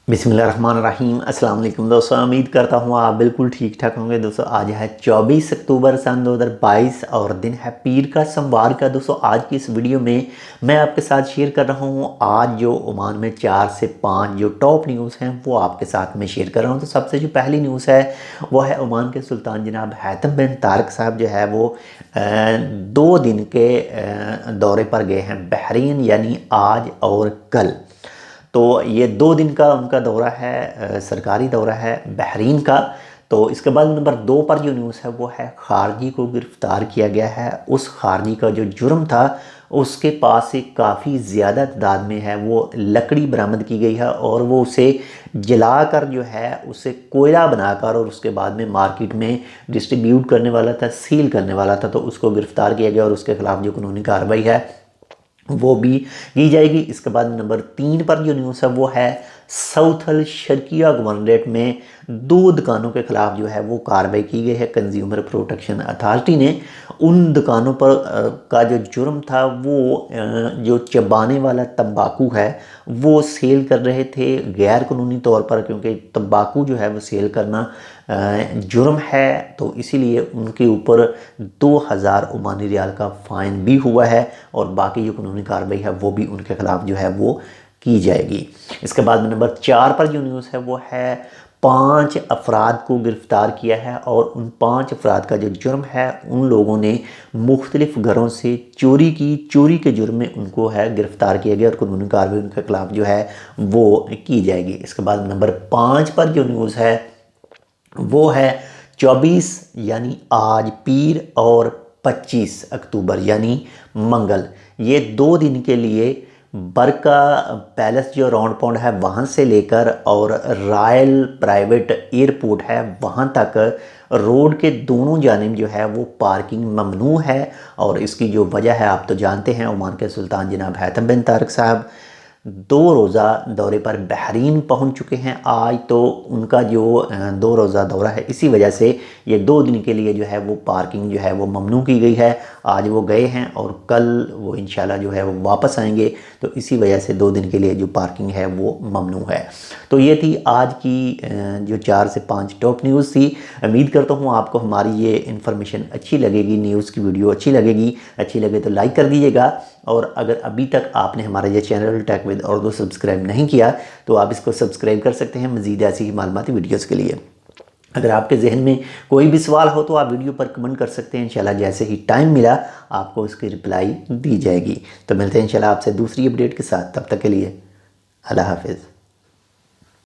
बिस्मिल्लाहिर्रहमानिर्रहीम। अस्सलाम वालेकुम दोस्तों, उम्मीद करता हूँ आप बिल्कुल ठीक ठाक होंगे। दोस्तों आज है 24 अक्टूबर सन 2022 और दिन है पीर का सोमवार का। दोस्तों आज की इस वीडियो में मैं आपके साथ शेयर कर रहा हूँ आज जो ओमान में 4 से 5 जो टॉप न्यूज़ हैं वो आपके साथ में शेयर कर रहा हूँ। तो सबसे जो पहली न्यूज़ है वो है ओमान के सुल्तान जनाब हैतम बिन तारिक साहब जो है वो 2 दिन के दौरे पर गए हैं बहरीन, यानी आज और कल। तो ये 2 दिन का उनका दौरा है, सरकारी दौरा है बहरीन का। तो इसके बाद नंबर 2 पर जो न्यूज़ है वो है खारजी को गिरफ़्तार किया गया है। उस खारजी का जो जुर्म था उसके पास से काफ़ी ज़्यादा तादाद में है वो लकड़ी बरामद की गई है और वो उसे जलाकर जो है उसे कोयला बनाकर और उसके बाद में मार्केट में डिस्ट्रीब्यूट करने वाला था, सील करने वाला था। तो उसको गिरफ़्तार किया गया और उसके ख़िलाफ़ जो कानूनी कार्रवाई है वो भी की जाएगी। इसके बाद नंबर 3 पर जो न्यूज़ है वो है साउथ अल शर्किया गवर्नरेट में 2 दुकानों के ख़िलाफ़ जो है वो कार्रवाई की गई है। कंज्यूमर प्रोटेक्शन अथॉरिटी ने उन दुकानों पर का जो जुर्म था वो जो चबाने वाला तंबाकू है वो सेल कर रहे थे गैर कानूनी तौर पर, क्योंकि तंबाकू जो है वो सेल करना जुर्म है। तो इसीलिए उनके ऊपर 2000 ओमानी रियाल का फ़ाइन भी हुआ है और बाकी जो कानूनी कार्रवाई है वो भी उनके ख़िलाफ़ जो है वो की जाएगी। इसके बाद में नंबर 4 पर जो न्यूज़ है वो है 5 अफराद को गिरफ़्तार किया है और उन 5 अफराद का जो जुर्म है उन लोगों ने मुख्तलिफ़ घरों से चोरी के जुर्म में उनको है गिरफ़्तार किया गया और कानूनी कार्रवाई उनके ख़िलाफ़ जो है वो की जाएगी। इसके बाद नंबर 5 पर जो न्यूज़ है वो है 24 यानी आज पीर और 25 अक्टूबर यानी मंगल, ये 2 दिन के लिए बरका पैलेस जो राउंड पॉन्ड है वहाँ से लेकर और रॉयल प्राइवेट एयरपोर्ट है वहाँ तक रोड के दोनों जानिब जो है वो पार्किंग ममनू है। और इसकी जो वजह है आप तो जानते हैं, ओमान के सुल्तान जनाब हैतम बिन तारिक साहब 2 रोज़ा दौरे पर बहरीन पहुंच चुके हैं। आज तो उनका जो 2 रोज़ा दौरा है इसी वजह से ये 2 दिन के लिए जो है वो पार्किंग जो है वो ममनू की गई है। आज वो गए हैं और कल वो इंशाल्लाह जो है वो वापस आएंगे, तो इसी वजह से 2 दिन के लिए जो पार्किंग है वो ममनू है। तो ये थी आज की जो 4 से 5 टॉप न्यूज़ थी। उम्मीद करता हूँ आपको हमारी ये इन्फॉर्मेशन अच्छी लगेगी, न्यूज़ की वीडियो अच्छी लगेगी। अच्छी लगे तो लाइक कर दीजिएगा और अगर अभी तक आपने हमारा ये channel Tech with Urdu subscribe नहीं किया तो आप इसको सब्सक्राइब कर सकते हैं मज़ीद ऐसी ही मालूमाती वीडियोज़ के लिए। अगर आपके जहन में कोई भी सवाल हो तो आप वीडियो पर कमेंट कर सकते हैं। इंशाल्लाह जैसे ही टाइम मिला आपको उसकी रिप्लाई दी जाएगी। तो मिलते हैं इंशाल्लाह आपसे दूसरी अपडेट के साथ, तब तक के लिए अल्लाह हाफिज़।